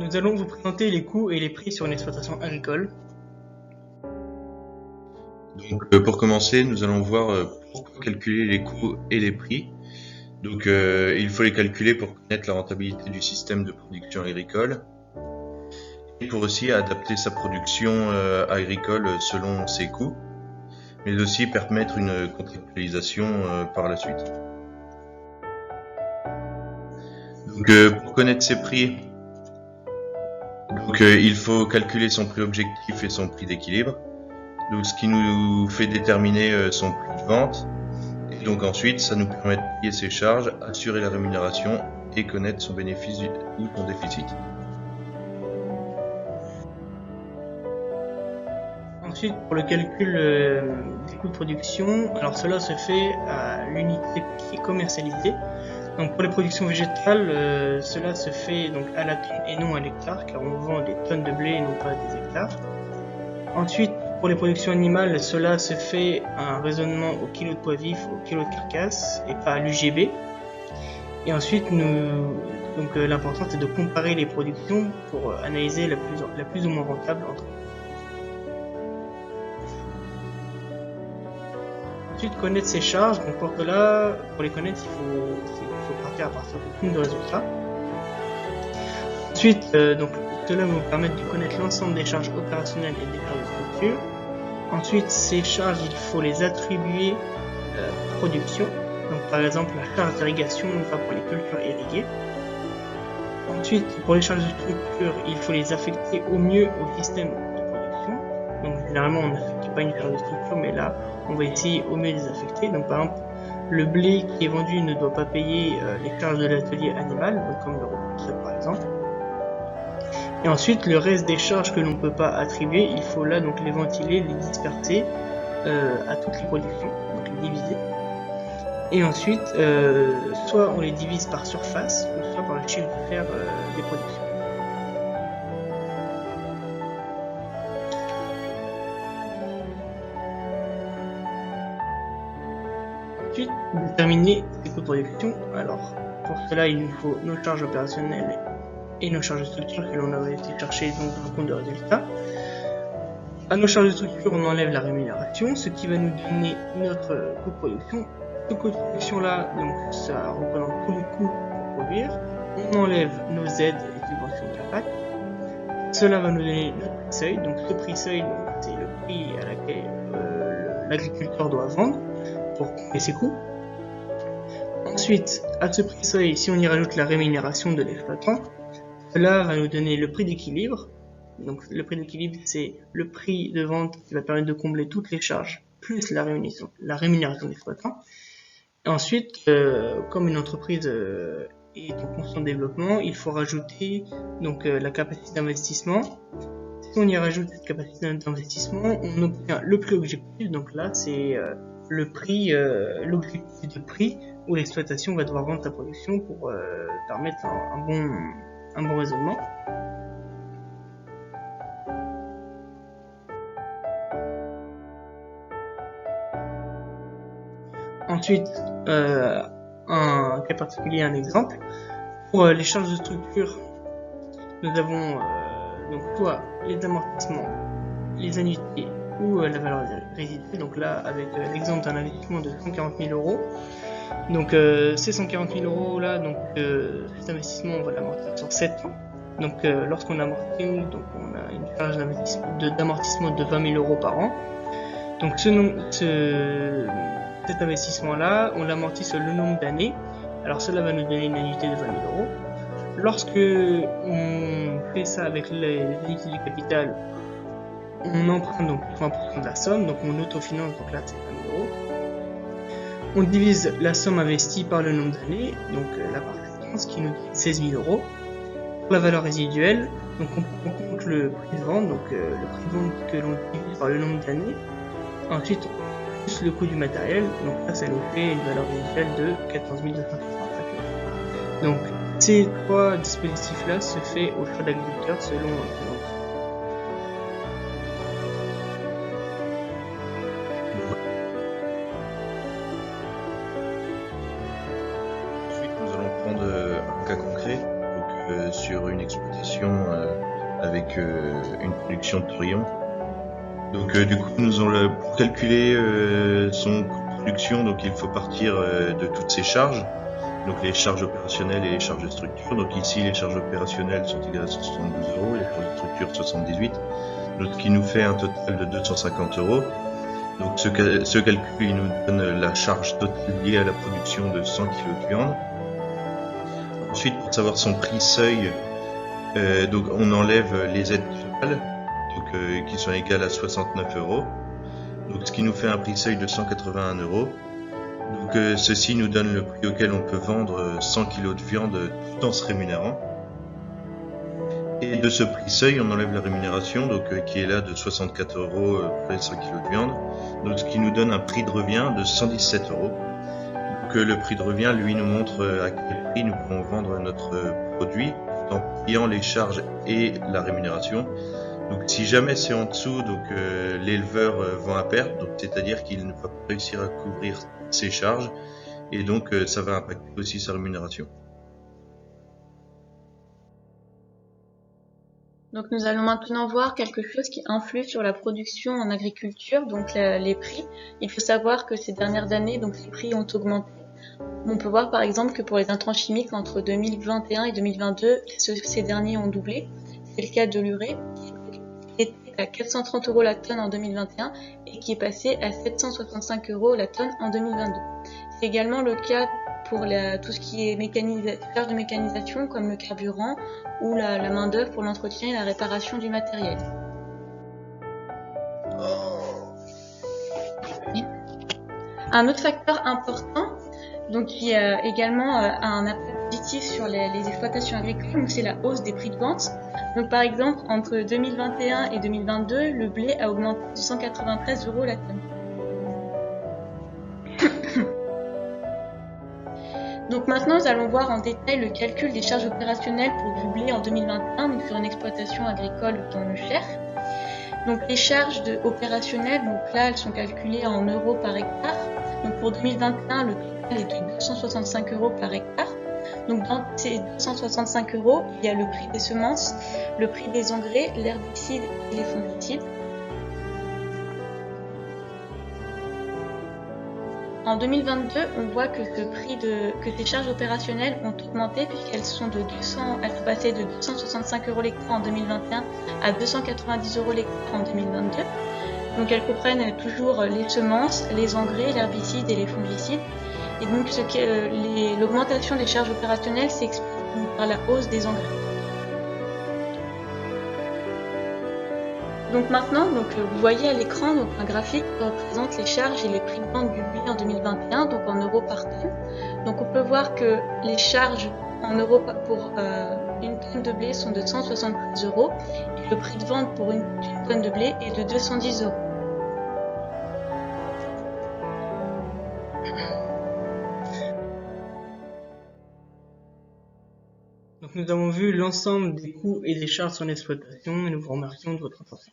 Nous allons vous présenter les coûts et les prix sur une exploitation agricole. Donc, pour commencer, nous allons voir pourquoi calculer les coûts et les prix. Donc, il faut les calculer pour connaître la rentabilité du système de production agricole et pour aussi adapter sa production agricole selon ses coûts, mais aussi permettre une contractualisation par la suite. Donc, pour connaître ses prix, il faut calculer son prix objectif et son prix d'équilibre. Donc, ce qui nous fait déterminer son prix de vente. Et donc ensuite, ça nous permet de payer ses charges, assurer la rémunération et connaître son bénéfice ou son déficit. Ensuite, pour le calcul des coûts de production, alors cela se fait à l'unité qui est commercialisée. Donc pour les productions végétales, cela se fait donc à la tonne et non à l'hectare, car on vend des tonnes de blé et non pas des hectares. Ensuite, pour les productions animales, cela se fait un raisonnement au kilo de poids vif, au kilo de carcasse et pas à l'UGB. Et ensuite, l'important c'est de comparer les productions pour analyser la plus ou moins rentable entre elles. Ensuite, connaître ses charges. Donc pour les connaître, il faut partir à partir de compte de résultat. Ensuite, cela va vous permettre de connaître l'ensemble des charges opérationnelles et des charges de structure. Ensuite, ces charges, il faut les attribuer production. Donc par exemple, la charge d'irrigation va pour les cultures irriguées. Ensuite, pour les charges de structure, il faut les affecter au mieux au système de production. Donc généralement, on n'affecte pas une charge de structure, mais là, on va essayer au mieux de les affecter. Donc par exemple, le blé qui est vendu ne doit pas payer les charges de l'atelier animal, donc comme le retrait par exemple. Et ensuite, le reste des charges que l'on ne peut pas attribuer, il faut là donc les ventiler, les disperser à toutes les productions, donc les diviser. Et ensuite, soit on les divise par surface, ou soit par le chiffre d'affaires des productions. Ensuite, déterminer les coûts de production. Alors, pour cela, il nous faut nos charges opérationnelles et nos charges de structure que l'on avait été chercher donc dans le compte de résultat. À nos charges de structure, on enlève la rémunération, ce qui va nous donner notre coût de production. Ce coût de production là, donc ça représente tous les coûts pour produire. On enlève nos aides et subventions de la PAC. Cela va nous donner notre prix seuil. Donc ce prix seuil, c'est le prix à laquelle l'agriculteur doit vendre pour couvrir ses coûts. Ensuite, à ce prix seuil, si on y rajoute la rémunération de l'exploitant, cela va nous donner le prix d'équilibre. Donc le prix d'équilibre, c'est le prix de vente qui va permettre de combler toutes les charges, plus la rémunération de l'exploitant. Ensuite, comme une entreprise est en constant développement, il faut rajouter donc la capacité d'investissement. Si on y rajoute cette capacité d'investissement, on obtient le prix objectif. Donc là, c'est l'objectif de prix où l'exploitation va devoir vendre sa production pour permettre un bon raisonnement. Ensuite, un cas particulier, un exemple. Pour les charges de structure, nous avons donc soit les amortissements, les annuités ou la valeur résiduelle. Donc là, avec l'exemple d'un investissement de 140 000 euros. Donc ces 140 000 euros là, donc cet investissement, on va l'amortir sur 7 ans. Donc lorsqu'on amortit, donc on a une charge d'amortissement de 20 000 euros par an. Donc cet investissement-là, on l'amortit sur le nombre d'années. Alors cela va nous donner une annuité de 20 000 euros. Lorsque on fait ça avec les unités du capital, on emprunte donc 20% de la somme, donc on autofinance, donc là c'est 20 000 euros. On divise la somme investie par le nombre d'années, donc la part ce qui nous donne 16 000 euros. Pour la valeur résiduelle, donc on compte le prix de vente, donc le prix de vente que l'on divise par le nombre d'années. Ensuite, plus le coût du matériel, donc là ça nous fait une valeur résiduelle de 14 285 euros. Donc ces trois dispositifs là se fait au choix d'agriculteur selon Ensuite, nous allons prendre un cas concret, donc sur une exploitation exploitation avec une production de tourbillon. Donc du coup, pour calculer son coût de production, donc il faut partir de toutes ses charges, donc les charges opérationnelles et les charges de structure. Donc ici, les charges opérationnelles sont égales à 72 euros, les charges de structure 78, donc ce qui nous fait un total de 250 euros. Donc ce calcul, il nous donne la charge totale liée à la production de 100 kg de viande. Ensuite, pour savoir son prix seuil, donc on enlève les aides totales, donc qui sont égales à 69 euros. Donc ce qui nous fait un prix seuil de 181 euros. Donc ceci nous donne le prix auquel on peut vendre 100 kg de viande tout en se rémunérant. Et de ce prix seuil, on enlève la rémunération, donc qui est là de 64 euros pour les 100 kg de viande. Donc ce qui nous donne un prix de revient de 117 euros. Donc le prix de revient, lui, nous montre à quel prix nous pouvons vendre notre produit en payant les charges et la rémunération. Donc si jamais c'est en dessous, donc l'éleveur vend à perte, donc c'est-à-dire qu'il ne va pas réussir à couvrir ses charges et donc ça va impacter aussi sa rémunération. Donc nous allons maintenant voir quelque chose qui influe sur la production en agriculture, donc les prix. Il faut savoir que ces dernières années, donc les prix ont augmenté. On peut voir par exemple que pour les intrants chimiques entre 2021 et 2022, ces derniers ont doublé. C'est le cas de l'urée, qui était à 430 euros la tonne en 2021 et qui est passé à 765 euros la tonne en 2022. C'est également le cas pour tout ce qui est charge de mécanisation comme le carburant ou la main d'œuvre pour l'entretien et la réparation du matériel. Un autre facteur important, donc qui a également un impact positif sur les exploitations agricoles, c'est la hausse des prix de vente. Donc par exemple, entre 2021 et 2022, le blé a augmenté de 193 euros la tonne. Donc maintenant, nous allons voir en détail le calcul des charges opérationnelles pour du blé en 2021, donc sur une exploitation agricole dans le Cher. Donc les charges opérationnelles, donc là, elles sont calculées en euros par hectare. Donc pour 2021, le total est de 265 euros par hectare. Donc dans ces 265 euros, il y a le prix des semences, le prix des engrais, l'herbicide et les fongicides. En 2022, on voit que ces charges opérationnelles ont augmenté puisqu'elles sont passées de 265 euros l'hectare en 2021 à 290 euros l'hectare en 2022. Donc elles comprennent toujours les semences, les engrais, l'herbicide et les fongicides. Et donc l'augmentation des charges opérationnelles s'explique par la hausse des engrais. Donc maintenant, vous voyez à l'écran un graphique qui représente les charges et les prix de vente du blé en 2021, donc en euros par tonne. Donc on peut voir que les charges en euros pour une tonne de blé sont de 173 euros et le prix de vente pour une tonne de blé est de 210 euros. Donc nous avons vu l'ensemble des coûts et des charges sur l'exploitation et nous vous remercions de votre attention.